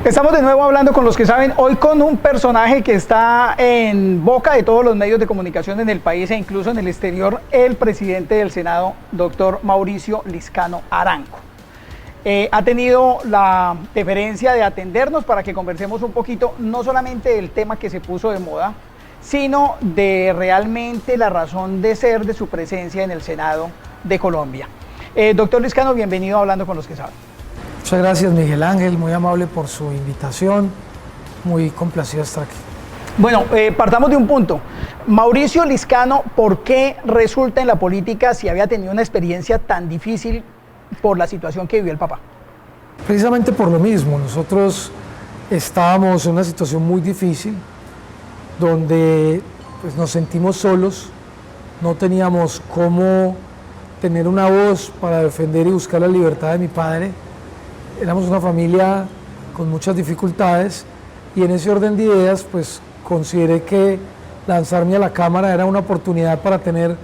Estamos de nuevo hablando con los que saben, hoy con un personaje que está en boca de todos los medios de comunicación en el país e incluso en el exterior, el presidente del Senado, doctor Mauricio Liscano Arango. Ha tenido la deferencia de atendernos para que conversemos un poquito, no solamente del tema que se puso de moda, sino de realmente la razón de ser de su presencia en el Senado de Colombia. Doctor Liscano, bienvenido a Hablando con los que saben. Muchas gracias, Miguel Ángel, muy amable por su invitación, muy complacido estar aquí. Bueno, partamos de un punto. Mauricio Liscano, ¿por qué resulta en la política si había tenido una experiencia tan difícil por la situación que vivió el papá? Precisamente por lo mismo, nosotros estábamos en una situación muy difícil, donde pues, nos sentimos solos, no teníamos cómo tener una voz para defender y buscar la libertad de mi padre. Éramos una familia con muchas dificultades y en ese orden de ideas pues consideré que lanzarme a la Cámara era una oportunidad para tener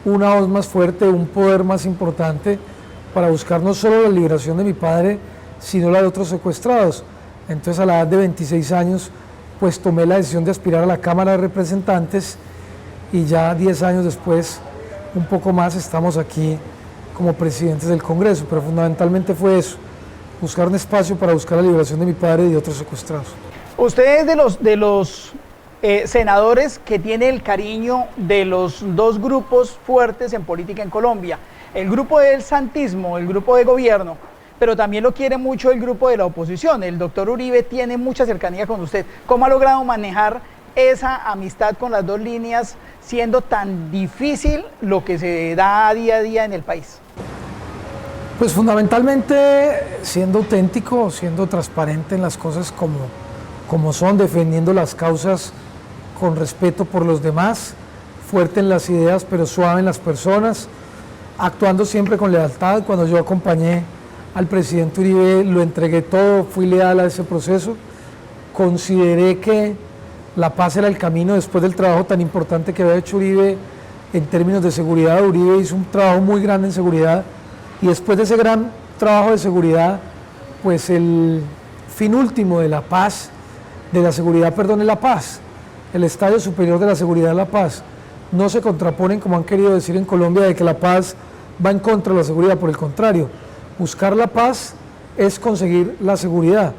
una voz más fuerte, un poder más importante para buscar no solo la liberación de mi padre, sino la de otros secuestrados. Entonces a la edad de 26 años pues tomé la decisión de aspirar a la Cámara de Representantes y ya 10 años después, un poco más, estamos aquí como presidentes del Congreso, pero fundamentalmente fue eso, buscar un espacio para buscar la liberación de mi padre y de otros secuestrados. Usted es de los senadores que tiene el cariño de los dos grupos fuertes en política en Colombia, el grupo del santismo, el grupo de gobierno, pero también lo quiere mucho el grupo de la oposición. El doctor Uribe tiene mucha cercanía con usted. ¿Cómo ha logrado manejar esa amistad con las dos líneas, siendo tan difícil lo que se da día a día en el país? Pues fundamentalmente siendo auténtico, siendo transparente en las cosas como son, defendiendo las causas con respeto por los demás, fuerte en las ideas pero suave en las personas, actuando siempre con lealtad. Cuando yo acompañé al presidente Uribe lo entregué todo, fui leal a ese proceso, consideré que la paz era el camino después del trabajo tan importante que había hecho Uribe en términos de seguridad. Uribe hizo un trabajo muy grande en seguridad. Y después de ese gran trabajo de seguridad, pues el fin último de la paz, de la seguridad, perdón, es la paz. El estadio superior de la seguridad es la paz. No se contraponen, como han querido decir en Colombia, de que la paz va en contra de la seguridad. Por el contrario, buscar la paz es conseguir la seguridad.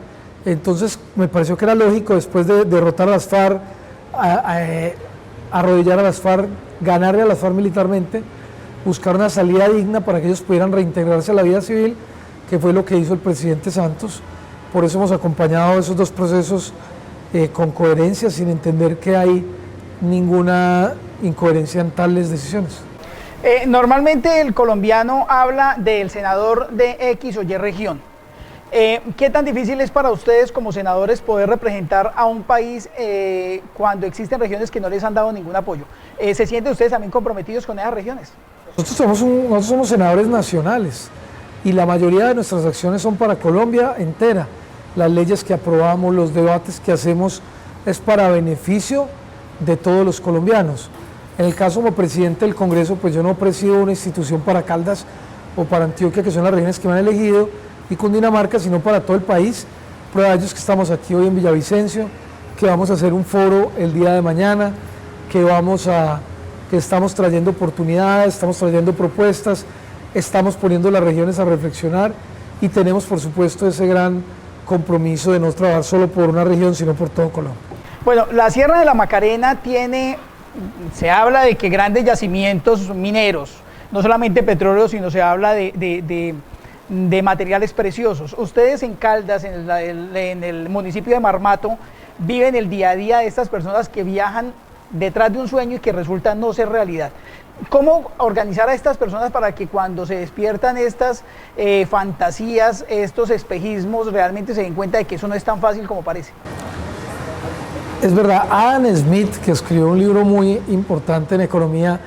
Entonces me pareció que era lógico, después de derrotar a las FARC, arrodillar a las FARC, ganarle a las FARC militarmente, buscar una salida digna para que ellos pudieran reintegrarse a la vida civil, que fue lo que hizo el presidente Santos. Por eso hemos acompañado esos dos procesos con coherencia, sin entender que hay ninguna incoherencia en tales decisiones. Normalmente el colombiano habla del senador de X o Y región. ¿Qué tan difícil es para ustedes como senadores poder representar a un país cuando existen regiones que no les han dado ningún apoyo? ¿Se sienten ustedes también comprometidos con esas regiones? Nosotros somos senadores nacionales y la mayoría de nuestras acciones son para Colombia entera. Las leyes que aprobamos, los debates que hacemos es para beneficio de todos los colombianos. En el caso como presidente del Congreso, pues yo no presido una institución para Caldas o para Antioquia, que son las regiones que me han elegido, y Cundinamarca, sino para todo el país. Prueba de ello es que estamos aquí hoy en Villavicencio, que vamos a hacer un foro el día de mañana, que estamos trayendo oportunidades, estamos trayendo propuestas, estamos poniendo las regiones a reflexionar y tenemos por supuesto ese gran compromiso de no trabajar solo por una región, sino por todo Colombia. Bueno, la Sierra de la Macarena se habla de que grandes yacimientos mineros, no solamente petróleo, sino se habla de materiales preciosos. Ustedes en Caldas, en el municipio de Marmato, viven el día a día de estas personas que viajan detrás de un sueño y que resulta no ser realidad. ¿Cómo organizar a estas personas para que cuando se despiertan estas fantasías, estos espejismos, realmente se den cuenta de que eso no es tan fácil como parece? Es verdad, Adam Smith, que escribió un libro muy importante en economía,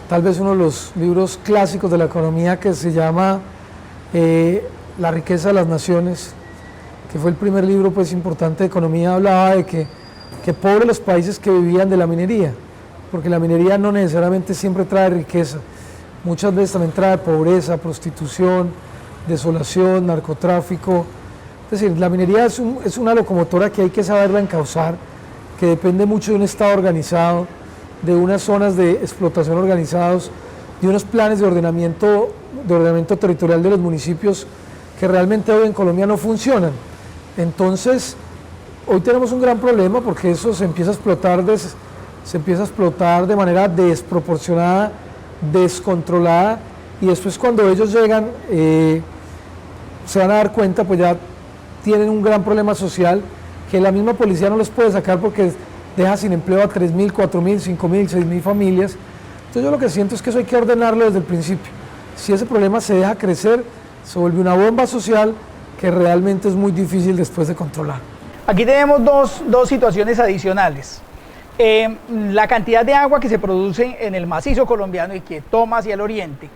tal vez uno de los libros clásicos de la economía, que se llama La riqueza de las naciones, que fue el primer libro pues importante de economía, hablaba de que pobres los países que vivían de la minería, porque la minería no necesariamente siempre trae riqueza, muchas veces también trae pobreza, prostitución, desolación, narcotráfico, Es decir, la minería es una locomotora que hay que saberla encauzar, que depende mucho de un Estado organizado, de unas zonas de explotación organizados, de unos planes de ordenamiento territorial de los municipios que realmente hoy en Colombia no funcionan. Entonces, hoy tenemos un gran problema porque eso se empieza a explotar de manera desproporcionada, descontrolada, y después cuando ellos llegan se van a dar cuenta, pues ya tienen un gran problema social que la misma policía no les puede sacar porque deja sin empleo a 3.000, 4.000, 5.000, 6.000 familias. Entonces yo lo que siento es que eso hay que ordenarlo desde el principio. Si ese problema se deja crecer, se vuelve una bomba social que realmente es muy difícil después de controlar. Aquí tenemos dos situaciones adicionales. La cantidad de agua que se produce en el macizo colombiano y que toma hacia el oriente,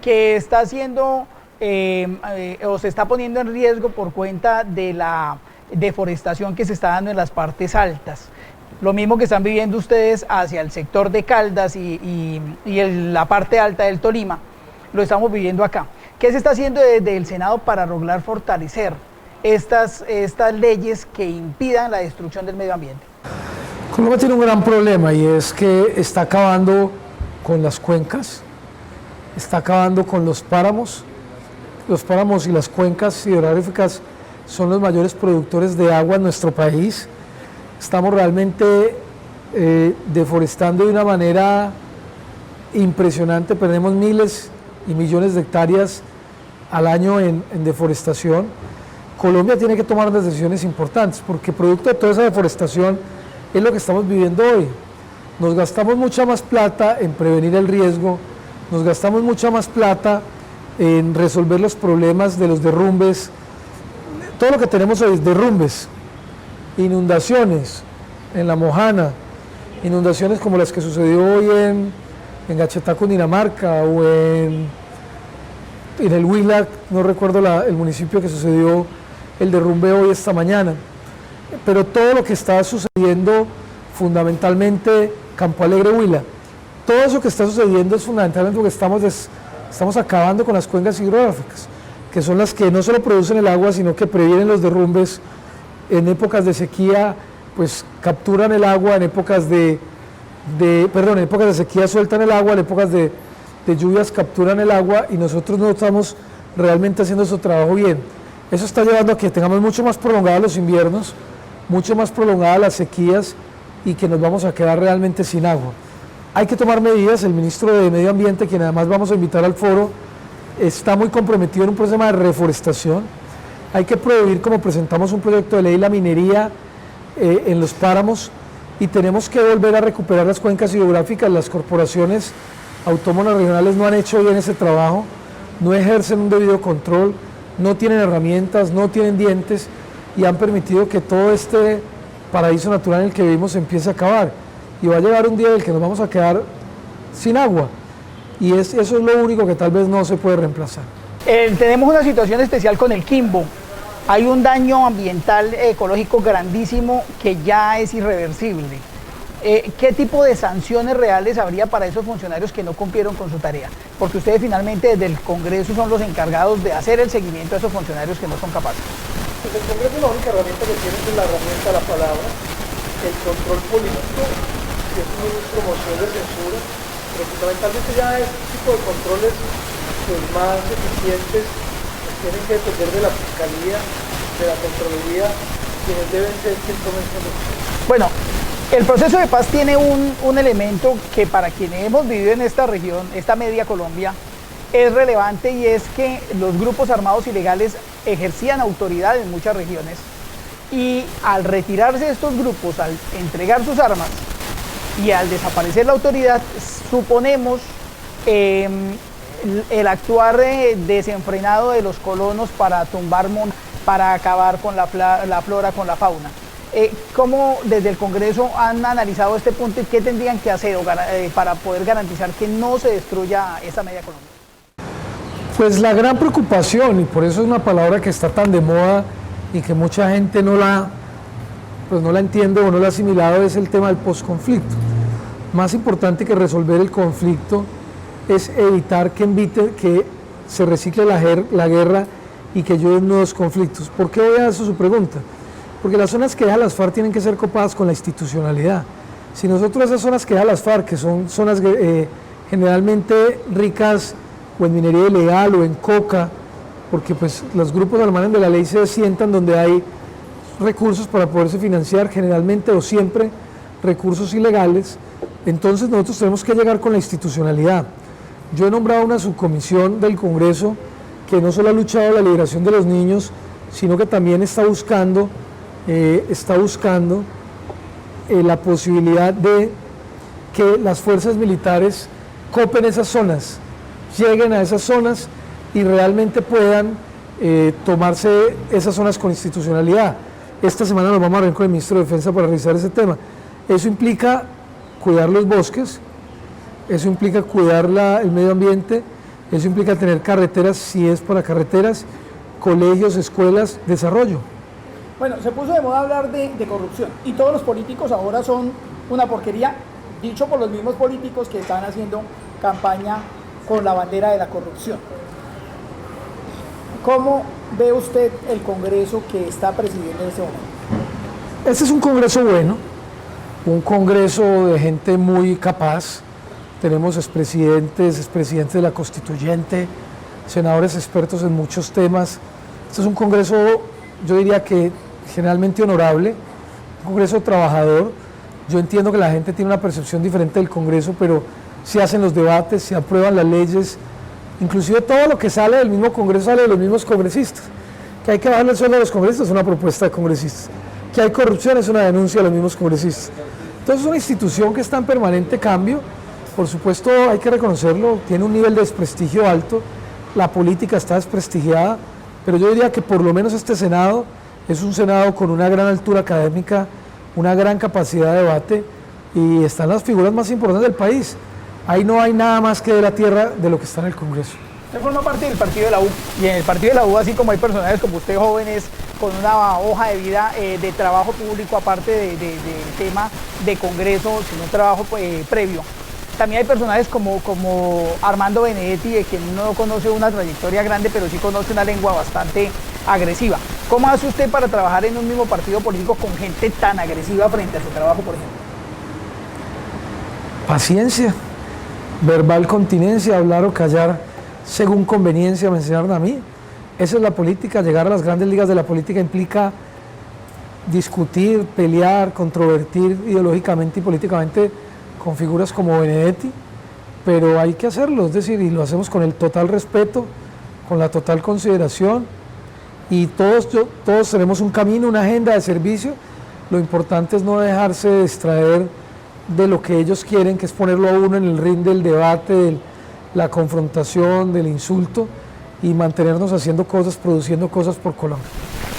que está siendo o se está poniendo en riesgo por cuenta de la deforestación que se está dando en las partes altas. Lo mismo que están viviendo ustedes hacia el sector de Caldas y la parte alta del Tolima, lo estamos viviendo acá. ¿Qué se está haciendo desde el Senado para lograr fortalecer estas leyes que impidan la destrucción del medio ambiente? Colombia tiene un gran problema y es que está acabando con las cuencas, está acabando con los páramos. Los páramos y las cuencas hidrográficas son los mayores productores de agua en nuestro país. Estamos realmente deforestando de una manera impresionante, perdemos miles y millones de hectáreas al año en deforestación. Colombia tiene que tomar unas decisiones importantes porque producto de toda esa deforestación es lo que estamos viviendo hoy. Nos gastamos mucha más plata en prevenir el riesgo, nos gastamos mucha más plata en resolver los problemas de los derrumbes. Todo lo que tenemos hoy es derrumbes, inundaciones en La Mojana, inundaciones como las que sucedió hoy en Gachetá, Cundinamarca, o en el Huila, no recuerdo el municipio que sucedió el derrumbe hoy esta mañana. Pero todo lo que está sucediendo, fundamentalmente Campo Alegre, Huila, todo eso que está sucediendo es fundamentalmente porque estamos acabando con las cuencas hidrográficas, que son las que no solo producen el agua, sino que previenen los derrumbes. En épocas de sequía, pues capturan el agua, en épocas de sequía sueltan el agua, en épocas de lluvias capturan el agua, y nosotros no estamos realmente haciendo ese trabajo bien. Eso está llevando a que tengamos mucho más prolongados los inviernos, mucho más prolongadas las sequías, y que nos vamos a quedar realmente sin agua. Hay que tomar medidas. El ministro de Medio Ambiente, quien además vamos a invitar al foro, está muy comprometido en un proceso de reforestación. Hay que prohibir, como presentamos un proyecto de ley, la minería en los páramos, y tenemos que volver a recuperar las cuencas hidrográficas. Las corporaciones autónomas regionales no han hecho bien ese trabajo, no ejercen un debido control, no tienen herramientas, no tienen dientes, y han permitido que todo este paraíso natural en el que vivimos se empiece a acabar. Y va a llegar un día en el que nos vamos a quedar sin agua, y eso es lo único que tal vez no se puede reemplazar. Tenemos una situación especial con el Quimbo. Hay un daño ambiental ecológico grandísimo que ya es irreversible. ¿Qué tipo de sanciones reales habría para esos funcionarios que no cumplieron con su tarea? Porque ustedes finalmente desde el Congreso son los encargados de hacer el seguimiento a esos funcionarios que no son capaces. Pues el Congreso la única herramienta que tiene es la herramienta de la palabra, el control político, que es una promoción de censura, pero fundamentalmente ya este tipo de controles pues, más eficientes pues, tienen que depender de la Fiscalía, de la Contraloría, quienes deben ser quienes tomen esa decisión. Bueno, el proceso de paz tiene un elemento que para quienes hemos vivido en esta región, esta media Colombia, es relevante, y es que los grupos armados ilegales ejercían autoridad en muchas regiones, y al retirarse estos grupos, al entregar sus armas y al desaparecer la autoridad, suponemos el actuar desenfrenado de los colonos para tumbar montes, para acabar con la flora, con la fauna. ¿Cómo desde el Congreso han analizado este punto y qué tendrían que hacer para poder garantizar que no se destruya esta media Colombia? Pues la gran preocupación, y por eso es una palabra que está tan de moda y que mucha gente no la entiende o no la ha asimilado, es el tema del posconflicto. Más importante que resolver el conflicto es evitar que se recicle la guerra y que ayuden nuevos conflictos. ¿Por qué voy a eso su pregunta? Porque las zonas que deja las FARC tienen que ser copadas con la institucionalidad. Si nosotros esas zonas que deja las FARC, que son zonas generalmente ricas o en minería ilegal o en coca, porque pues los grupos al margen de la ley se sientan donde hay recursos para poderse financiar, generalmente o siempre recursos ilegales, entonces nosotros tenemos que llegar con la institucionalidad. Yo he nombrado una subcomisión del Congreso que no solo ha luchado la liberación de los niños, sino que también está buscando la posibilidad de que las fuerzas militares copen esas zonas, lleguen a esas zonas y realmente puedan tomarse esas zonas con institucionalidad. Esta semana nos vamos a reunir con el ministro de Defensa para revisar ese tema. Eso implica cuidar los bosques, eso implica cuidar el medio ambiente, eso implica tener carreteras, si es para carreteras, colegios, escuelas, desarrollo. Bueno, se puso de moda hablar de corrupción y todos los políticos ahora son una porquería, dicho por los mismos políticos que están haciendo campaña con la bandera de la corrupción. ¿Cómo ve usted el Congreso que está presidiendo en este momento? Este es un Congreso bueno, un Congreso de gente muy capaz. Tenemos expresidentes de la Constituyente, senadores expertos en muchos temas. Este es un Congreso, yo diría que generalmente honorable, un Congreso trabajador. Yo entiendo que la gente tiene una percepción diferente del Congreso, pero se hacen los debates, se aprueban las leyes, inclusive todo lo que sale del mismo Congreso sale de los mismos congresistas. Que hay que bajarle el sueldo a los congresistas es una propuesta de congresistas. Que hay corrupción es una denuncia de los mismos congresistas. Entonces es una institución que está en permanente cambio. Por supuesto hay que reconocerlo, tiene un nivel de desprestigio alto, la política está desprestigiada, pero yo diría que por lo menos este Senado es un Senado con una gran altura académica, una gran capacidad de debate y están las figuras más importantes del país. Ahí no hay nada más que de la tierra de lo que está en el Congreso. Usted forma parte del partido de la U y en el partido de la U, así como hay personajes como usted, jóvenes, con una hoja de vida de trabajo público, aparte del tema de Congreso, sino un trabajo previo. También hay personajes como Armando Benedetti, de quien uno no conoce una trayectoria grande, pero sí conoce una lengua bastante agresiva. ¿Cómo hace usted para trabajar en un mismo partido político con gente tan agresiva frente a su trabajo, por ejemplo? Paciencia, verbal continencia, hablar o callar según conveniencia, me enseñaron a mí. Esa es la política, llegar a las grandes ligas de la política implica discutir, pelear, controvertir ideológicamente y políticamente con figuras como Benedetti, pero hay que hacerlo, es decir, y lo hacemos con el total respeto, con la total consideración, y todos tenemos un camino, una agenda de servicio. Lo importante es no dejarse distraer de lo que ellos quieren, que es ponerlo a uno en el ring del debate, de la confrontación, del insulto, y mantenernos haciendo cosas, produciendo cosas por Colombia.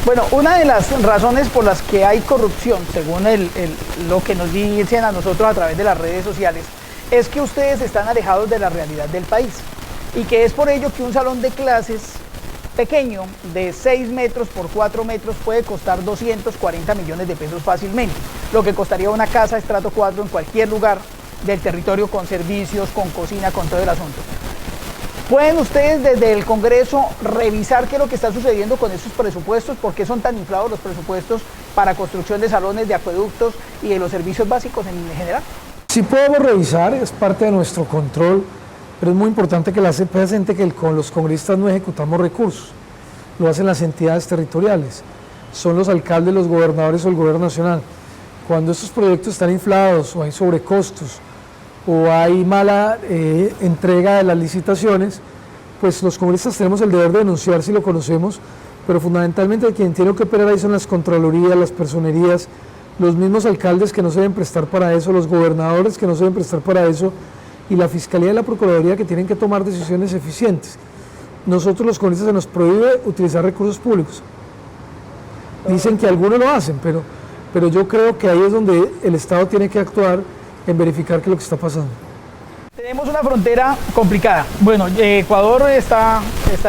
Bueno, una de las razones por las que hay corrupción, según lo que nos dicen a nosotros a través de las redes sociales, es que ustedes están alejados de la realidad del país y que es por ello que un salón de clases pequeño de 6 metros por 4 metros puede costar 240 millones de pesos fácilmente, lo que costaría una casa de estrato 4 en cualquier lugar del territorio, con servicios, con cocina, con todo el asunto. ¿Pueden ustedes desde el Congreso revisar qué es lo que está sucediendo con esos presupuestos? ¿Por qué son tan inflados los presupuestos para construcción de salones, de acueductos y de los servicios básicos en general? Sí podemos revisar, es parte de nuestro control, pero es muy importante que la sepa presente que con los congresistas no ejecutamos recursos, lo hacen las entidades territoriales, son los alcaldes, los gobernadores o el gobierno nacional. Cuando estos proyectos están inflados o hay sobrecostos, o hay mala entrega de las licitaciones, pues los congresistas tenemos el deber de denunciar si lo conocemos, pero fundamentalmente quien tiene que operar ahí son las contralorías, las personerías, los mismos alcaldes que no se deben prestar para eso, los gobernadores que no se deben prestar para eso, y la Fiscalía y la Procuraduría que tienen que tomar decisiones eficientes. Nosotros los congresistas se nos prohíbe utilizar recursos públicos. Dicen que algunos lo hacen, pero yo creo que ahí es donde el Estado tiene que actuar en verificar qué es lo que está pasando. Tenemos una frontera complicada. Bueno, Ecuador está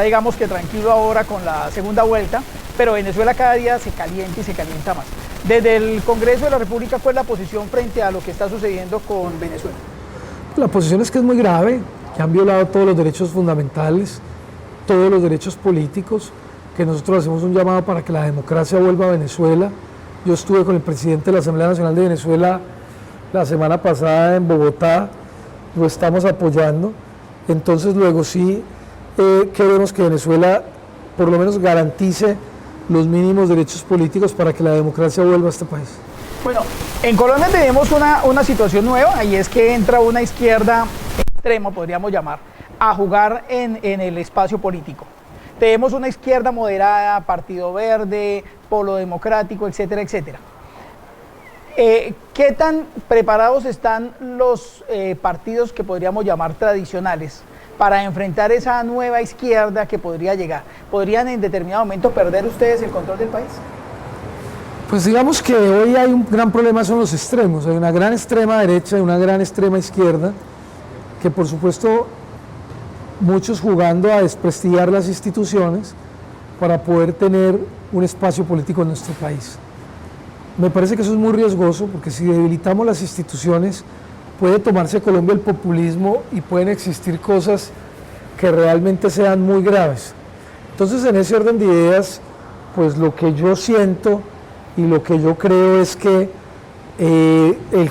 digamos que tranquilo ahora con la segunda vuelta, pero Venezuela cada día se calienta y se calienta más. Desde el Congreso de la República, ¿cuál es la posición frente a lo que está sucediendo con Venezuela? La posición es que es muy grave, que han violado todos los derechos fundamentales, todos los derechos políticos, que nosotros hacemos un llamado para que la democracia vuelva a Venezuela. Yo estuve con el presidente de la Asamblea Nacional de Venezuela la semana pasada en Bogotá, lo estamos apoyando. Entonces luego sí queremos que Venezuela por lo menos garantice los mínimos derechos políticos para que la democracia vuelva a este país. Bueno, en Colombia tenemos una situación nueva y es que entra una izquierda extrema, podríamos llamar, a jugar en el espacio político. Tenemos una izquierda moderada, Partido Verde, Polo Democrático, etcétera, etcétera. ¿Qué tan preparados están los partidos que podríamos llamar tradicionales para enfrentar esa nueva izquierda que podría llegar? ¿Podrían en determinado momento perder ustedes el control del país? Pues digamos que hoy hay un gran problema, son los extremos. Hay una gran extrema derecha y una gran extrema izquierda, que por supuesto muchos jugando a desprestigiar las instituciones para poder tener un espacio político en nuestro país. Me parece que eso es muy riesgoso, porque si debilitamos las instituciones puede tomarse Colombia el populismo y pueden existir cosas que realmente sean muy graves. Entonces, en ese orden de ideas, pues lo que yo siento y lo que yo creo es que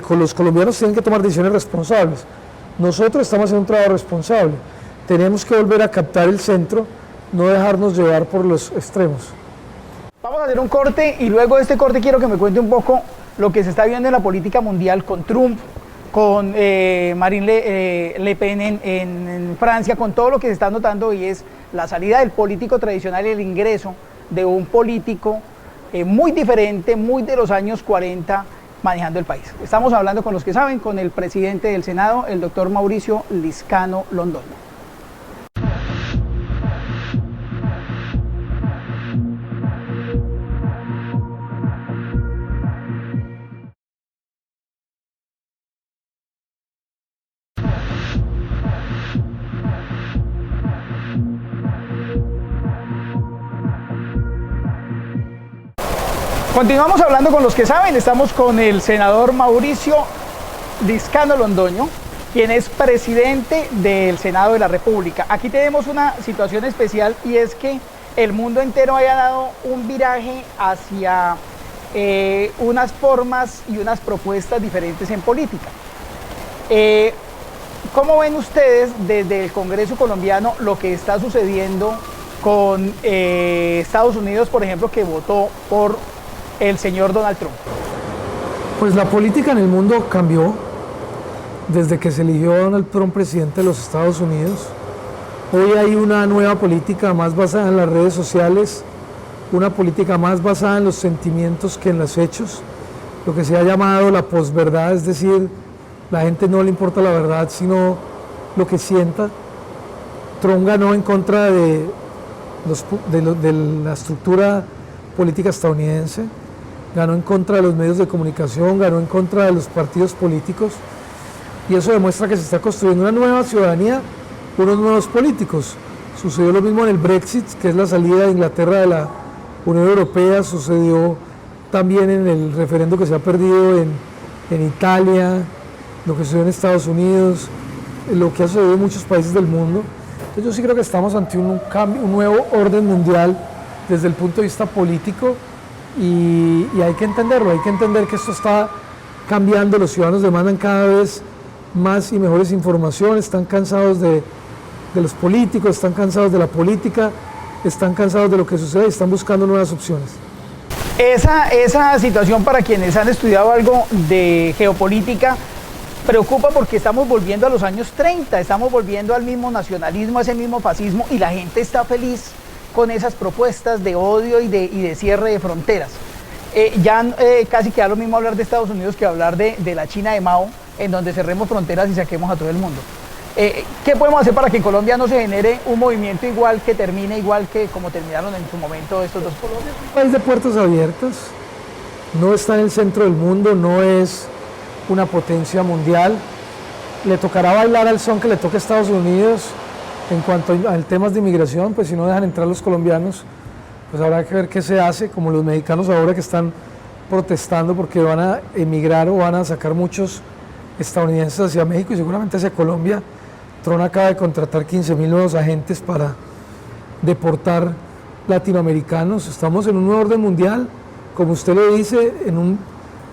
los colombianos tienen que tomar decisiones responsables. Nosotros estamos haciendo un trabajo responsable. Tenemos que volver a captar el centro, no dejarnos llevar por los extremos. Vamos a hacer un corte y luego de este corte quiero que me cuente un poco lo que se está viendo en la política mundial con Trump, con Marine Le Pen en Francia, con todo lo que se está notando, y es la salida del político tradicional y el ingreso de un político muy diferente, muy de los años 40, manejando el país. Estamos hablando con los que saben, con el presidente del Senado, el doctor Mauricio Liscano Londoño. Continuamos hablando con los que saben, estamos con el senador Mauricio Liscano Londoño, quien es presidente del Senado de la República. Aquí tenemos una situación especial y es que el mundo entero haya dado un viraje hacia unas formas y unas propuestas diferentes en política. ¿Cómo ven ustedes desde el Congreso colombiano lo que está sucediendo con Estados Unidos, por ejemplo, que votó por el señor Donald Trump? Pues la política en el mundo cambió desde que se eligió a Donald Trump presidente de los Estados Unidos. Hoy hay una nueva política más basada en las redes sociales, una política más basada en los sentimientos que en los hechos, lo que se ha llamado la posverdad, es decir, la gente no le importa la verdad, sino lo que sienta. Trump ganó en contra de la estructura política estadounidense, ganó en contra de los medios de comunicación, ganó en contra de los partidos políticos, y eso demuestra que se está construyendo una nueva ciudadanía, unos nuevos políticos. Sucedió lo mismo en el Brexit, que es la salida de Inglaterra de la Unión Europea, sucedió también en el referendo que se ha perdido en Italia, lo que sucedió en Estados Unidos, lo que ha sucedido en muchos países del mundo. Entonces yo sí creo que estamos ante un cambio, un nuevo orden mundial desde el punto de vista político, y hay que entenderlo, hay que entender que esto está cambiando, los ciudadanos demandan cada vez más y mejores informaciones, están cansados de los políticos, están cansados de la política, están cansados de lo que sucede y están buscando nuevas opciones. Esa situación, para quienes han estudiado algo de geopolítica, preocupa porque estamos volviendo a los años 30, estamos volviendo al mismo nacionalismo, a ese mismo fascismo, y la gente está feliz con esas propuestas de odio y de cierre de fronteras. Casi queda lo mismo hablar de Estados Unidos que hablar de la China de Mao, en donde cerremos fronteras y saquemos a todo el mundo. ¿Qué podemos hacer para que en Colombia no se genere un movimiento igual, que termine igual que como terminaron en su momento estos dos pueblos? Un país de puertas abiertas, no está en el centro del mundo, no es una potencia mundial. Le tocará bailar al son que le toque a Estados Unidos. En cuanto al temas de inmigración, pues si no dejan entrar los colombianos, pues habrá que ver qué se hace, como los mexicanos ahora que están protestando porque van a emigrar o van a sacar muchos estadounidenses hacia México y seguramente hacia Colombia. Trump acaba de contratar 15.000 nuevos agentes para deportar latinoamericanos, estamos en un nuevo orden mundial, como usted lo dice,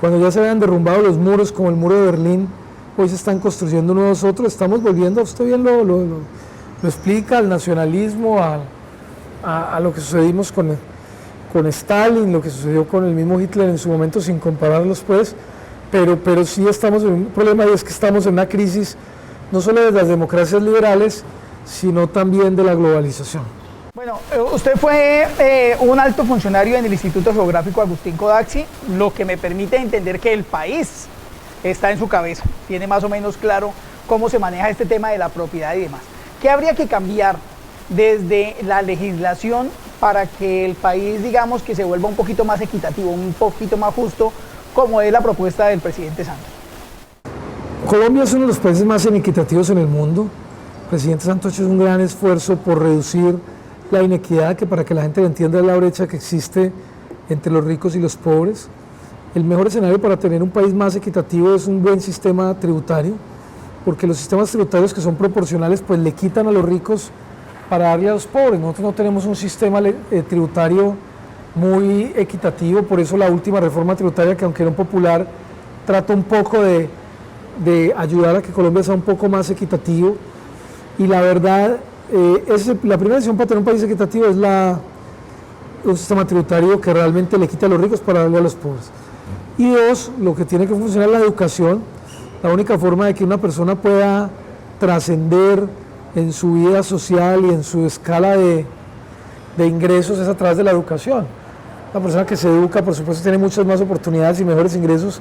cuando ya se habían derrumbado los muros, como el muro de Berlín, hoy se están construyendo nuevos otros, estamos volviendo, usted bien lo explica, al nacionalismo, a lo que sucedimos con Stalin, lo que sucedió con el mismo Hitler en su momento, sin compararlos pues, pero sí estamos en un problema, y es que estamos en una crisis no solo de las democracias liberales, sino también de la globalización. Bueno, usted fue un alto funcionario en el Instituto Geográfico Agustín Codaxi, lo que me permite entender que el país está en su cabeza, tiene más o menos claro cómo se maneja este tema de la propiedad y demás. ¿Qué habría que cambiar desde la legislación para que el país, digamos, que se vuelva un poquito más equitativo, un poquito más justo, como es la propuesta del presidente Santos? Colombia es uno de los países más inequitativos en el mundo. El presidente Santos ha hecho un gran esfuerzo por reducir la inequidad, que para que la gente lo entienda es la brecha que existe entre los ricos y los pobres. El mejor escenario para tener un país más equitativo es un buen sistema tributario, porque los sistemas tributarios que son proporcionales pues le quitan a los ricos para darle a los pobres. Nosotros no tenemos un sistema tributario muy equitativo, por eso la última reforma tributaria, que aunque era popular, trata un poco de ayudar a que Colombia sea un poco más equitativo, y la verdad, la primera decisión para tener un país equitativo es un sistema tributario que realmente le quita a los ricos para darle a los pobres. Y dos, lo que tiene que funcionar es la educación. La única forma de que una persona pueda trascender en su vida social y en su escala de ingresos es a través de la educación. Una persona que se educa, por supuesto, tiene muchas más oportunidades y mejores ingresos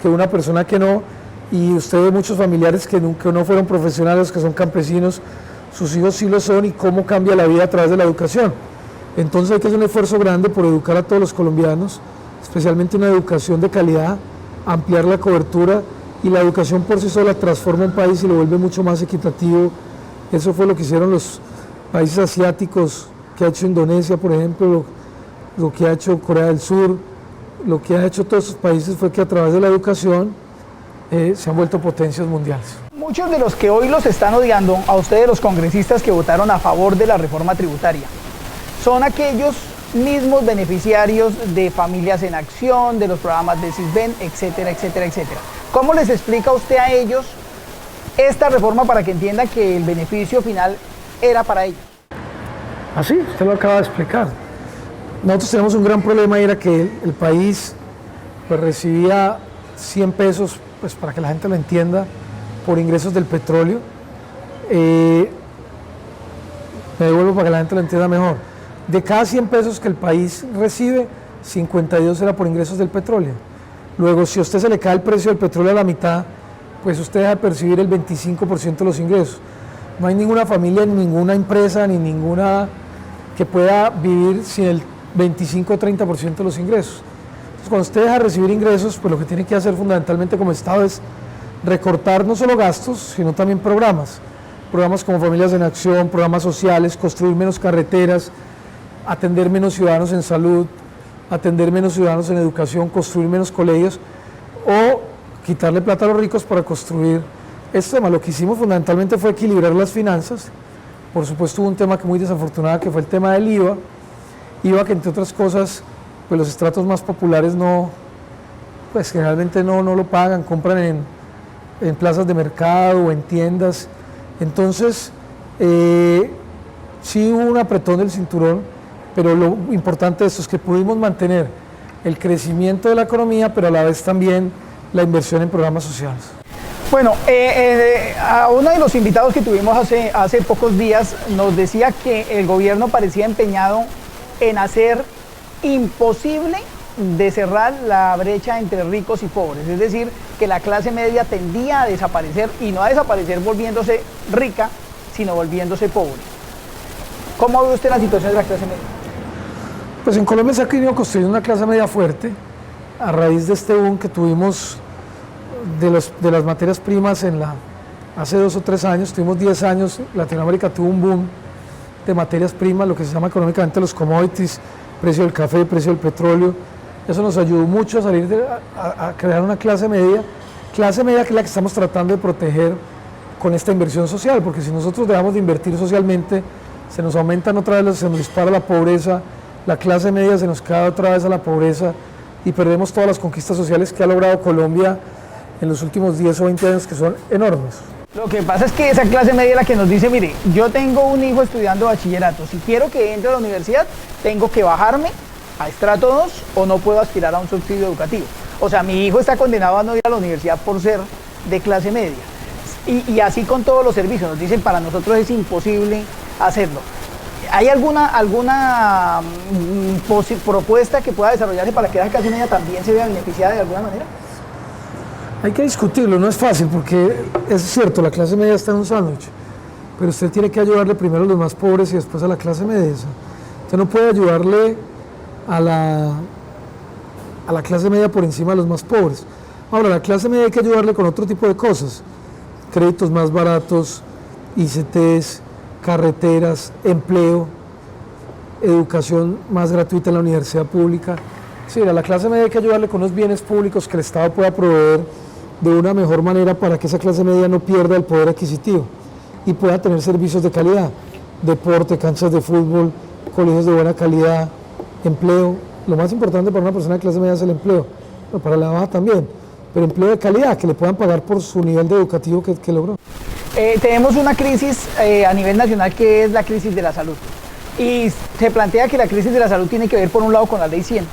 que una persona que no, y usted ve muchos familiares que no fueron profesionales, que son campesinos, sus hijos sí lo son, y cómo cambia la vida a través de la educación. Entonces hay que hacer un esfuerzo grande por educar a todos los colombianos, especialmente una educación de calidad, ampliar la cobertura, y la educación por sí sola transforma un país y lo vuelve mucho más equitativo. Eso fue lo que hicieron los países asiáticos, que ha hecho Indonesia, por ejemplo, lo que ha hecho Corea del Sur, lo que ha hecho todos esos países fue que a través de la educación se han vuelto potencias mundiales. Muchos de los que hoy los están odiando, a ustedes los congresistas que votaron a favor de la reforma tributaria, son aquellos mismos beneficiarios de Familias en Acción, de los programas de Sisbén, etcétera, etcétera, etcétera. ¿Cómo les explica usted a ellos esta reforma para que entiendan que el beneficio final era para ellos? Así, usted lo acaba de explicar. Nosotros tenemos un gran problema, y era que el país pues, recibía 100 pesos, pues para que la gente lo entienda, por ingresos del petróleo. Me devuelvo para que la gente lo entienda mejor. De cada 100 pesos que el país recibe, 52 era por ingresos del petróleo. Luego, si a usted se le cae el precio del petróleo a la mitad, pues usted deja de percibir el 25% de los ingresos. No hay ninguna familia, ni ninguna empresa, ni ninguna que pueda vivir sin el 25 o 30% de los ingresos. Entonces, cuando usted deja de recibir ingresos, pues lo que tiene que hacer fundamentalmente como Estado es recortar no solo gastos, sino también programas como Familias en Acción, programas sociales, construir menos carreteras, atender menos ciudadanos en salud, atender menos ciudadanos en educación, construir menos colegios, o quitarle plata a los ricos para construir este tema. Lo que hicimos fundamentalmente fue equilibrar las finanzas. Por supuesto hubo un tema que muy desafortunado, que fue el tema del IVA, que entre otras cosas pues los estratos más populares pues generalmente no lo pagan, compran en plazas de mercado o en tiendas. Entonces sí hubo un apretón del cinturón, pero lo importante de esto es que pudimos mantener el crecimiento de la economía, pero a la vez también la inversión en programas sociales. Bueno, a uno de los invitados que tuvimos hace pocos días nos decía que el gobierno parecía empeñado en hacer imposible de cerrar la brecha entre ricos y pobres, es decir, que la clase media tendía a desaparecer, y no a desaparecer volviéndose rica, sino volviéndose pobre. ¿Cómo ve usted la situación de la clase media? Pues en Colombia se ha venido construyendo una clase media fuerte a raíz de este boom que tuvimos de las materias primas hace 2 o 3 años. Tuvimos 10 años, Latinoamérica tuvo un boom de materias primas, lo que se llama económicamente los commodities, precio del café, precio del petróleo. Eso nos ayudó mucho a salir a crear una clase media que es la que estamos tratando de proteger con esta inversión social, porque si nosotros dejamos de invertir socialmente, se nos aumentan otra vez, se nos dispara la pobreza, la clase media se nos cae otra vez a la pobreza y perdemos todas las conquistas sociales que ha logrado Colombia en los últimos 10 o 20 años, que son enormes. Lo que pasa es que esa clase media es la que nos dice, mire, yo tengo un hijo estudiando bachillerato, si quiero que entre a la universidad, tengo que bajarme a estrato 2 o no puedo aspirar a un subsidio educativo. O sea, mi hijo está condenado a no ir a la universidad por ser de clase media. Y así con todos los servicios, nos dicen, para nosotros es imposible hacerlo. ¿Hay alguna propuesta que pueda desarrollarse para que esa clase media también se vea beneficiada de alguna manera? Hay que discutirlo, no es fácil, porque es cierto, la clase media está en un sándwich, pero usted tiene que ayudarle primero a los más pobres y después a la clase media. Usted no puede ayudarle a la clase media por encima de los más pobres. Ahora, la clase media hay que ayudarle con otro tipo de cosas, créditos más baratos, ICTs, carreteras, empleo, educación más gratuita en la universidad pública. Sí, a la clase media hay que ayudarle con unos bienes públicos que el Estado pueda proveer de una mejor manera para que esa clase media no pierda el poder adquisitivo y pueda tener servicios de calidad, deporte, canchas de fútbol, colegios de buena calidad, empleo. Lo más importante para una persona de clase media es el empleo, pero para la baja también, pero empleo de calidad, que le puedan pagar por su nivel de educativo que logró. Tenemos una crisis a nivel nacional que es la crisis de la salud y se plantea que la crisis de la salud tiene que ver por un lado con la ley 100,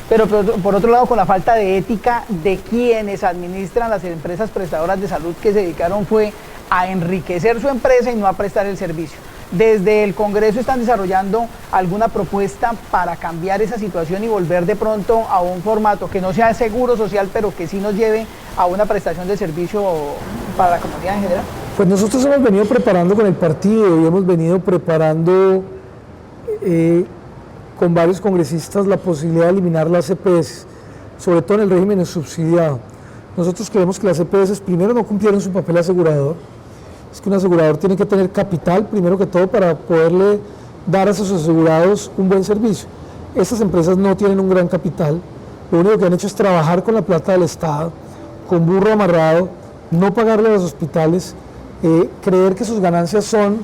pero por otro lado con la falta de ética de quienes administran las empresas prestadoras de salud, que se dedicaron fue a enriquecer su empresa y no a prestar el servicio. Desde el Congreso están desarrollando alguna propuesta para cambiar esa situación y volver de pronto a un formato que no sea seguro social, pero que sí nos lleve a una prestación de servicio para la comunidad en general. Pues nosotros hemos venido preparando con el partido y hemos venido preparando con varios congresistas la posibilidad de eliminar las EPS, sobre todo en el régimen subsidiado. Nosotros creemos que las EPS primero no cumplieron su papel asegurador. Es que un asegurador tiene que tener capital, primero que todo, para poderle dar a sus asegurados un buen servicio. Estas empresas no tienen un gran capital, lo único que han hecho es trabajar con la plata del Estado, con burro amarrado, no pagarle a los hospitales, creer que sus ganancias son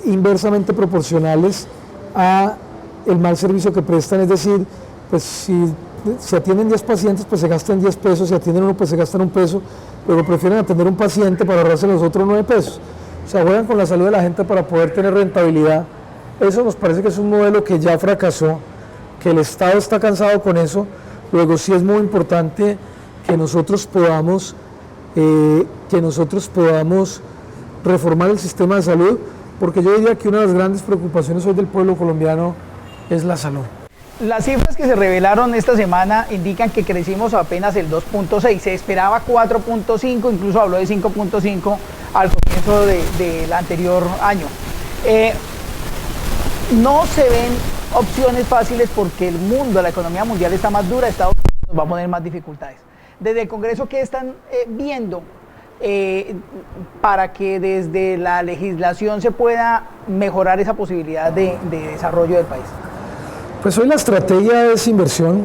inversamente proporcionales a el mal servicio que prestan, es decir, pues si atienden 10 pacientes, pues se gastan 10 pesos, si atienden uno, pues se gastan un peso, pero prefieren atender un paciente para ahorrarse los otros 9 pesos. O sea, juegan con la salud de la gente para poder tener rentabilidad. Eso nos parece que es un modelo que ya fracasó, que el Estado está cansado con eso. Luego sí es muy importante que nosotros podamos reformar el sistema de salud, porque yo diría que una de las grandes preocupaciones hoy del pueblo colombiano es la salud. Las cifras que se revelaron esta semana indican que crecimos apenas el 2.6, se esperaba 4.5, incluso habló de 5.5 al comienzo del anterior año. No se ven opciones fáciles porque el mundo, la economía mundial está más dura, Estados Unidos nos va a poner más dificultades. Desde el Congreso, ¿qué están viendo para que desde la legislación se pueda mejorar esa posibilidad de desarrollo del país? Pues hoy la estrategia es inversión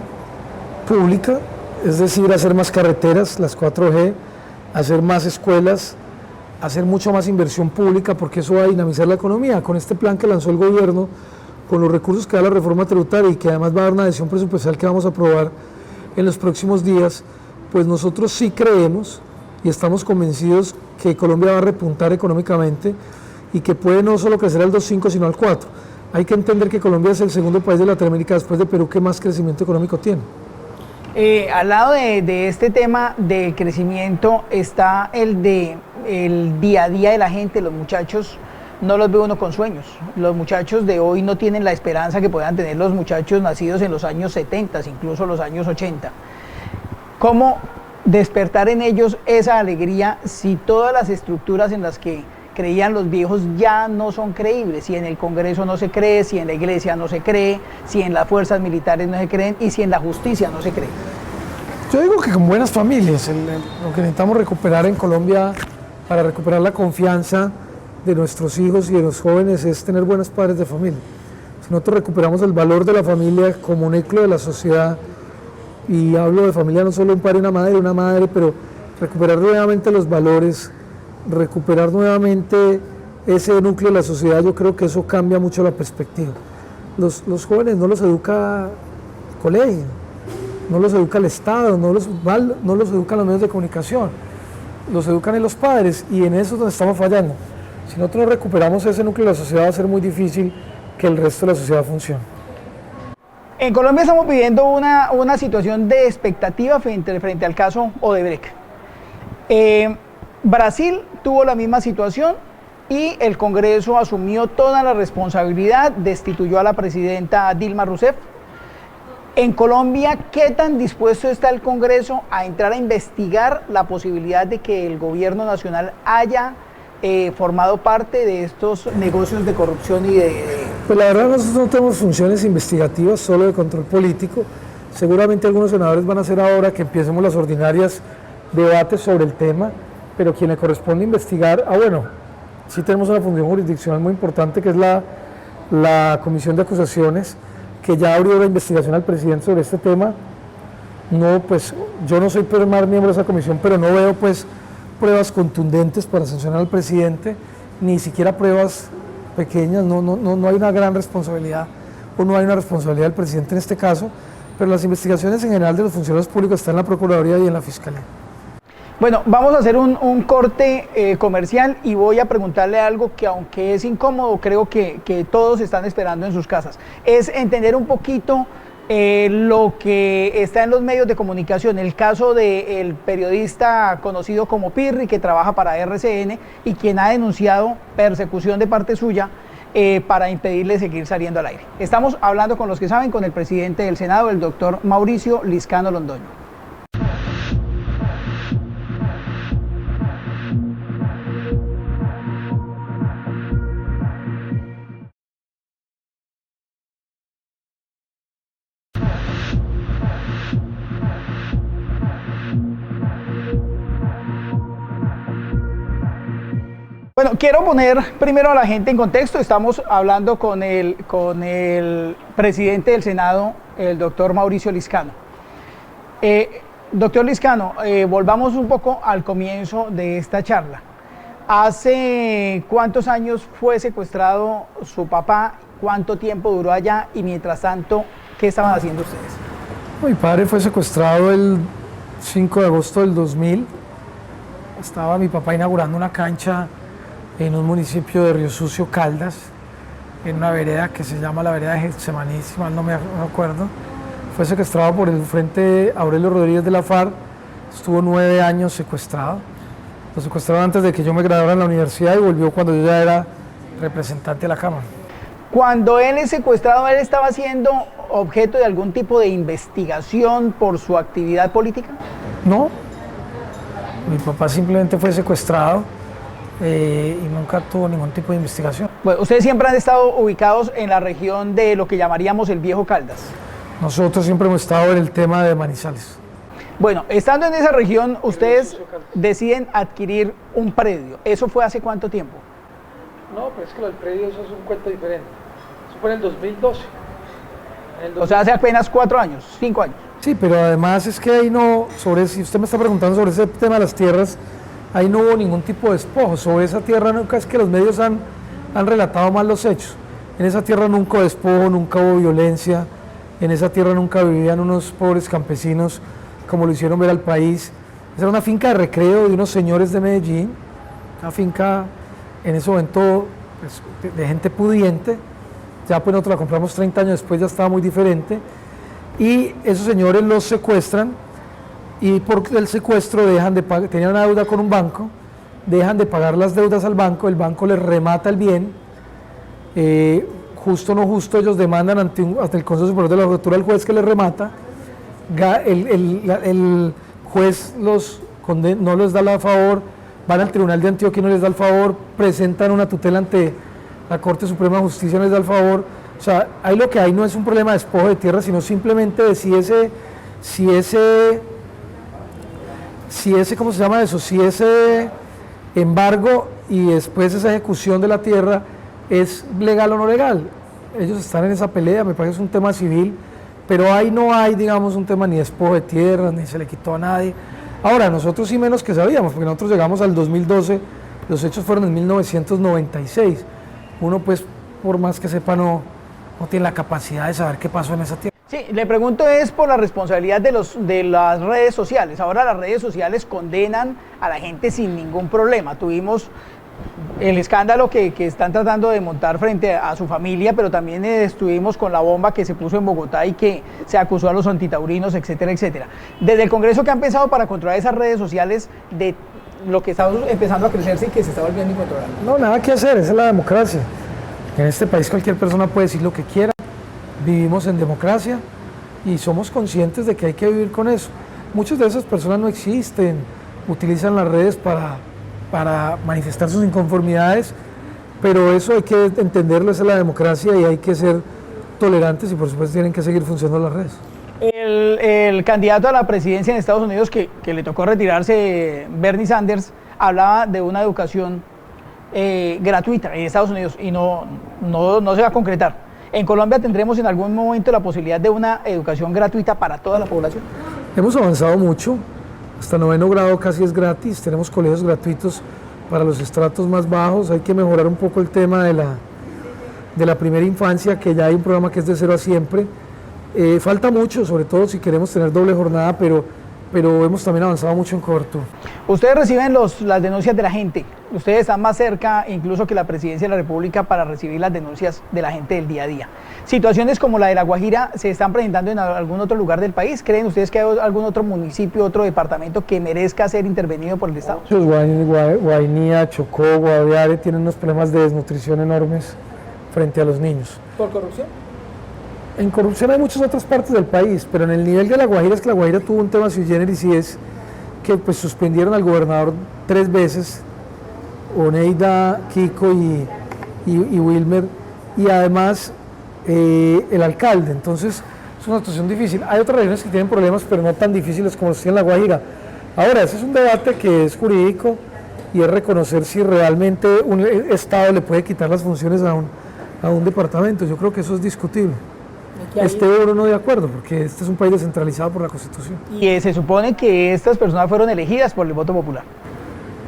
pública, es decir, hacer más carreteras, las 4G, hacer más escuelas, hacer mucha más inversión pública, porque eso va a dinamizar la economía. Con este plan que lanzó el gobierno, con los recursos que da la reforma tributaria y que además va a dar una decisión presupuestal que vamos a aprobar en los próximos días, pues nosotros sí creemos y estamos convencidos que Colombia va a repuntar económicamente y que puede no solo crecer al 2.5 sino al 4. Hay que entender que Colombia es el segundo país de Latinoamérica después de Perú que más crecimiento económico tiene. Al lado de este tema del crecimiento está el día a día de la gente. Los muchachos no los ve uno con sueños. Los muchachos de hoy no tienen la esperanza que puedan tener los muchachos nacidos en los años 70, incluso los años 80. ¿Cómo despertar en ellos esa alegría si todas las estructuras en las que creían los viejos ya no son creíbles? Si en el Congreso no se cree, si en la iglesia no se cree, si en las fuerzas militares no se creen y si en la justicia no se cree. Yo digo que con buenas familias, lo que necesitamos recuperar en Colombia para recuperar la confianza de nuestros hijos y de los jóvenes es tener buenos padres de familia. Si nosotros recuperamos el valor de la familia como núcleo de la sociedad, y hablo de familia no solo un padre y una madre, pero recuperar nuevamente los valores, recuperar nuevamente ese núcleo de la sociedad, yo creo que eso cambia mucho la perspectiva. Los jóvenes no los educa el colegio, no los educa el Estado, no los educan los medios de comunicación, los educan en los padres, y en eso es donde estamos fallando. Si nosotros no recuperamos ese núcleo de la sociedad, va a ser muy difícil que el resto de la sociedad funcione. En Colombia estamos viviendo una situación de expectativa frente al caso Odebrecht. Brasil tuvo la misma situación y el Congreso asumió toda la responsabilidad, destituyó a la presidenta Dilma Rousseff. En Colombia, ¿qué tan dispuesto está el Congreso a entrar a investigar la posibilidad de que el gobierno nacional haya formado parte de estos negocios de corrupción y Pues la verdad, nosotros no tenemos funciones investigativas, solo de control político. Seguramente algunos senadores van a hacer ahora que empecemos las ordinarias debates sobre el tema, pero quien le corresponde investigar, bueno, sí tenemos una función jurisdiccional muy importante, que es la Comisión de Acusaciones, que ya abrió la investigación al presidente sobre este tema. No, pues yo no soy más miembro de esa comisión, pero no veo pues pruebas contundentes para sancionar al presidente, ni siquiera pruebas pequeñas. No hay una gran responsabilidad, o no hay una responsabilidad del presidente en este caso, pero las investigaciones en general de los funcionarios públicos están en la Procuraduría y en la Fiscalía. Bueno, vamos a hacer un corte comercial y voy a preguntarle algo que, aunque es incómodo, creo que todos están esperando en sus casas. Es entender un poquito lo que está en los medios de comunicación, el caso del periodista conocido como Pirri, que trabaja para RCN y quien ha denunciado persecución de parte suya para impedirle seguir saliendo al aire. Estamos hablando con los que saben, con el presidente del Senado, el doctor Mauricio Liscano Londoño. Bueno, quiero poner primero a la gente en contexto. Estamos hablando con el presidente del Senado, el doctor Mauricio Liscano. Doctor Liscano, volvamos un poco al comienzo de esta charla. ¿Hace cuántos años fue secuestrado su papá? ¿Cuánto tiempo duró allá? Y mientras tanto, ¿qué estaban haciendo ustedes? Mi padre fue secuestrado el 5 de agosto del 2000. Estaba mi papá inaugurando una cancha en un municipio de Río Sucio, Caldas, en una vereda que se llama la vereda de Getsemaní, si mal no me acuerdo. Fue secuestrado por el Frente Aurelio Rodríguez de la FARC, estuvo 9 años secuestrado. Lo secuestraron antes de que yo me graduara en la universidad y volvió cuando yo ya era representante de la Cámara. Cuando él es secuestrado, ¿él estaba siendo objeto de algún tipo de investigación por su actividad política? No, mi papá simplemente fue secuestrado y nunca tuvo ningún tipo de investigación. Bueno, ustedes siempre han estado ubicados en la región de lo que llamaríamos el Viejo Caldas. Nosotros siempre hemos estado en el tema de Manizales. Bueno, estando en esa región, ustedes deciden adquirir un predio. ¿Eso fue hace cuánto tiempo? No, pero es que el predio eso es un cuento diferente. Eso fue en el 2012. O sea, hace apenas 4 años, 5 años. Sí, pero además es que ahí no, si usted me está preguntando sobre ese tema de las tierras, ahí no hubo ningún tipo de despojo. Sobre esa tierra nunca, es que los medios han relatado mal los hechos. En esa tierra nunca hubo despojo, nunca hubo violencia, en esa tierra nunca vivían unos pobres campesinos como lo hicieron ver al país. Esa era una finca de recreo de unos señores de Medellín, una finca en ese momento pues, de gente pudiente. Ya pues nosotros la compramos 30 años después, ya estaba muy diferente. Y esos señores los secuestran y por el secuestro dejan de pagar, tenían una deuda con un banco, dejan de pagar las deudas al banco, el banco les remata el bien, justo o no justo ellos demandan ante el Consejo Superior de la Judicatura al juez que les remata, el juez no les da la favor, van al Tribunal de Antioquia y no les da el favor, presentan una tutela ante la Corte Suprema de Justicia y no les da el favor. O sea, ahí lo que hay no es un problema de despojo de tierra, sino simplemente de si ese, ¿cómo se llama eso? Si ese embargo y después esa ejecución de la tierra es legal o no legal. Ellos están en esa pelea, me parece que es un tema civil, pero ahí no hay, digamos, un tema ni despojo de tierra, ni se le quitó a nadie. Ahora, nosotros sí menos que sabíamos, porque nosotros llegamos al 2012 Los hechos fueron en 1996. Uno pues, por más que sepa, no tiene la capacidad de saber qué pasó en esa tierra. Sí, le pregunto es por la responsabilidad de las redes sociales. Ahora las redes sociales condenan a la gente sin ningún problema. Tuvimos el escándalo que están tratando de montar frente a su familia, pero también estuvimos con la bomba que se puso en Bogotá y que se acusó a los antitaurinos, etcétera, etcétera. Desde el Congreso, ¿qué han pensado para controlar esas redes sociales de lo que está empezando a crecerse y que se está volviendo incontrolable? No, nada que hacer, esa es la democracia. En este país cualquier persona puede decir lo que quiera, vivimos en democracia y somos conscientes de que hay que vivir con eso. Muchas de esas personas no existen, utilizan las redes para manifestar sus inconformidades, pero eso hay que entenderlo, esa es la democracia y hay que ser tolerantes y por supuesto tienen que seguir funcionando las redes. El candidato a la presidencia en Estados Unidos que le tocó retirarse, Bernie Sanders, hablaba de una educación gratuita en Estados Unidos y no se va a concretar. ¿En Colombia tendremos en algún momento la posibilidad de una educación gratuita para toda la población? Hemos avanzado mucho, hasta 9º grado casi es gratis, tenemos colegios gratuitos para los estratos más bajos, hay que mejorar un poco el tema de la primera infancia, que ya hay un programa que es de 0 a siempre. Falta mucho, sobre todo si queremos tener doble jornada, pero hemos también avanzado mucho en cobertura. Ustedes reciben las denuncias de la gente, ustedes están más cerca incluso que la Presidencia de la República para recibir las denuncias de la gente del día a día. Situaciones como la de La Guajira se están presentando en algún otro lugar del país. ¿Creen ustedes que hay algún otro municipio, otro departamento que merezca ser intervenido por el Estado? Guainía, Chocó, Guaviare tienen unos problemas de desnutrición enormes frente a los niños. ¿Por corrupción? En corrupción hay muchas otras partes del país, pero en el nivel de La Guajira es que La Guajira tuvo un tema sui generis y es que pues suspendieron al gobernador 3 veces, Oneida, Kiko y Wilmer, y además el alcalde. Entonces es una situación difícil. Hay otras regiones que tienen problemas, pero no tan difíciles como los que tiene La Guajira. Ahora, ese es un debate que es jurídico y es reconocer si realmente un Estado le puede quitar las funciones a un departamento. Yo creo que eso es discutible. Esté uno no de acuerdo, porque este es un país descentralizado por la Constitución. Y se supone que estas personas fueron elegidas por el voto popular.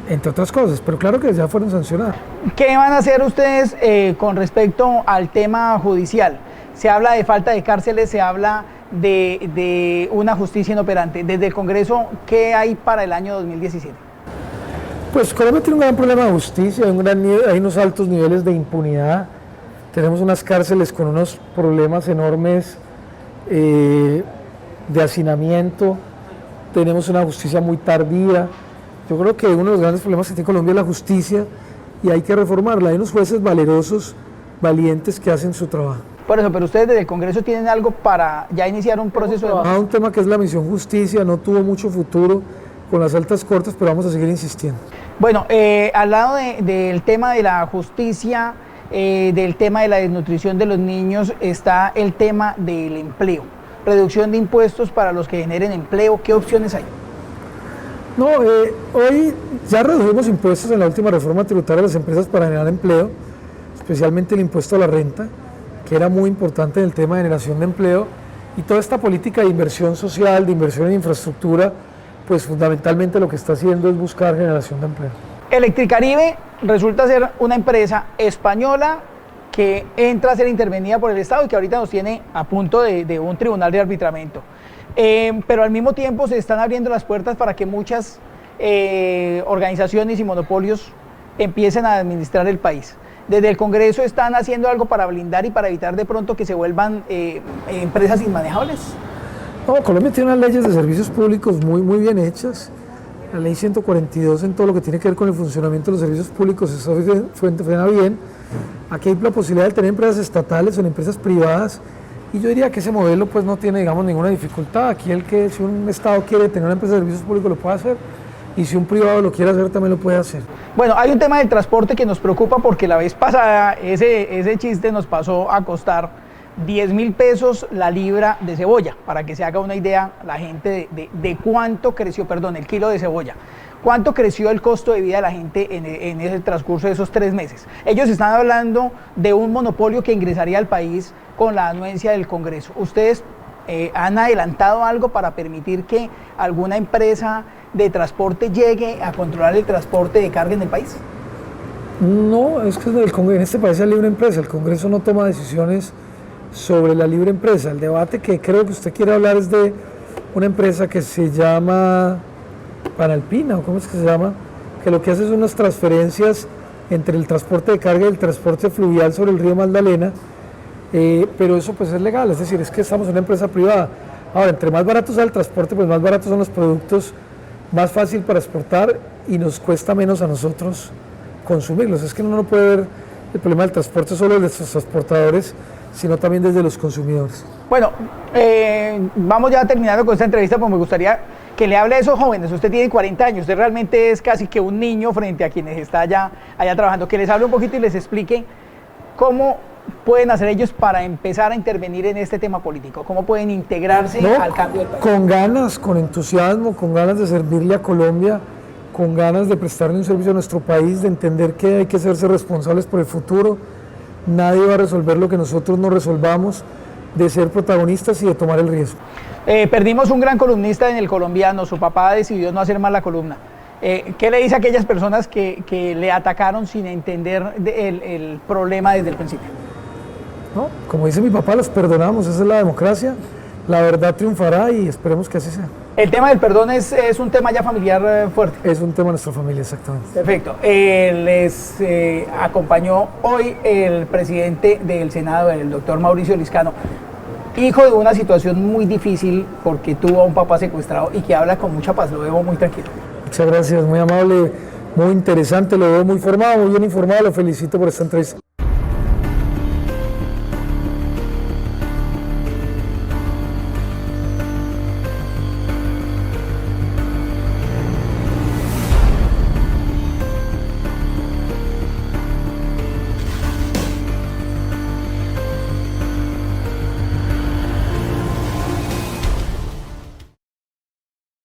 Entre otras cosas, pero claro que ya fueron sancionadas. ¿Qué van a hacer ustedes con respecto al tema judicial? Se habla de falta de cárceles, se habla de una justicia inoperante. Desde el Congreso, ¿qué hay para el año 2017? Pues Colombia tiene un gran problema de justicia, hay unos altos niveles de impunidad. Tenemos unas cárceles con unos problemas enormes de hacinamiento, tenemos una justicia muy tardía. Yo creo que uno de los grandes problemas que tiene Colombia es la justicia y hay que reformarla. Hay unos jueces valerosos, valientes que hacen su trabajo. Por eso, pero ustedes desde el Congreso tienen algo para ya iniciar un proceso de... Un tema que es la misión justicia, no tuvo mucho futuro con las altas cortes, pero vamos a seguir insistiendo. Bueno, al lado del tema de la justicia, del tema de la desnutrición de los niños, está el tema del empleo. Reducción de impuestos para los que generen empleo, ¿qué opciones hay? No, hoy ya redujimos impuestos en la última reforma tributaria de las empresas para generar empleo, especialmente el impuesto a la renta, que era muy importante en el tema de generación de empleo, y toda esta política de inversión social, de inversión en infraestructura, pues fundamentalmente lo que está haciendo es buscar generación de empleo. Electricaribe resulta ser una empresa española que entra a ser intervenida por el Estado y que ahorita nos tiene a punto de un tribunal de arbitramiento. Pero al mismo tiempo se están abriendo las puertas para que muchas organizaciones y monopolios empiecen a administrar el país. Desde el Congreso están haciendo algo para blindar y para evitar de pronto que se vuelvan empresas inmanejables. No, Colombia tiene unas leyes de servicios públicos muy bien hechas. La ley 142 en todo lo que tiene que ver con el funcionamiento de los servicios públicos, eso funciona bien. Aquí hay la posibilidad de tener empresas estatales o empresas privadas, y yo diría que ese modelo pues no tiene, digamos, ninguna dificultad. Aquí si un Estado quiere tener una empresa de servicios públicos lo puede hacer, y si un privado lo quiere hacer también lo puede hacer. Bueno, hay un tema del transporte que nos preocupa porque la vez pasada ese chiste nos pasó a costar 10.000 pesos la libra de cebolla, para que se haga una idea la gente de cuánto creció, el kilo de cebolla, cuánto creció el costo de vida de la gente en ese transcurso de esos 3 meses. Ellos están hablando de un monopolio que ingresaría al país con la anuencia del Congreso. ¿Ustedes han adelantado algo para permitir que alguna empresa de transporte llegue a controlar el transporte de carga en el país? No, es que en este país hay libre empresa, el Congreso no toma decisiones sobre la libre empresa. El debate que creo que usted quiere hablar es de una empresa que se llama Panalpina, o cómo es que se llama, que lo que hace son unas transferencias entre el transporte de carga y el transporte fluvial sobre el río Magdalena, pero eso pues es legal, es decir, es que estamos en una empresa privada. Ahora, entre más barato sea el transporte, pues más baratos son los productos, más fácil para exportar y nos cuesta menos a nosotros consumirlos. Es que uno no puede ver el problema del transporte solo desde los transportadores, sino también desde los consumidores. Bueno, vamos ya terminando con esta entrevista, porque me gustaría que le hable a esos jóvenes. Usted tiene 40 años, usted realmente es casi que un niño frente a quienes está allá trabajando. Que les hable un poquito y les explique cómo pueden hacer ellos para empezar a intervenir en este tema político, cómo pueden integrarse al cambio del país. Con ganas, con entusiasmo, con ganas de servirle a Colombia, con ganas de prestarle un servicio a nuestro país, de entender que hay que hacerse responsables por el futuro. Nadie va a resolver lo que nosotros no resolvamos, de ser protagonistas y de tomar el riesgo. Perdimos un gran columnista en El Colombiano, su papá decidió no hacer más la columna. ¿Qué le dice a aquellas personas que le atacaron sin entender el problema desde el principio? ¿No? Como dice mi papá, los perdonamos, esa es la democracia, la verdad triunfará y esperemos que así sea. El tema del perdón es un tema ya familiar fuerte. Es un tema de nuestra familia, exactamente. Perfecto. Les acompañó hoy el presidente del Senado, el doctor Mauricio Liscano, hijo de una situación muy difícil porque tuvo a un papá secuestrado y que habla con mucha paz, lo veo muy tranquilo. Muchas gracias, muy amable, muy interesante, lo veo muy formado, muy bien informado, lo felicito por esta entrevista.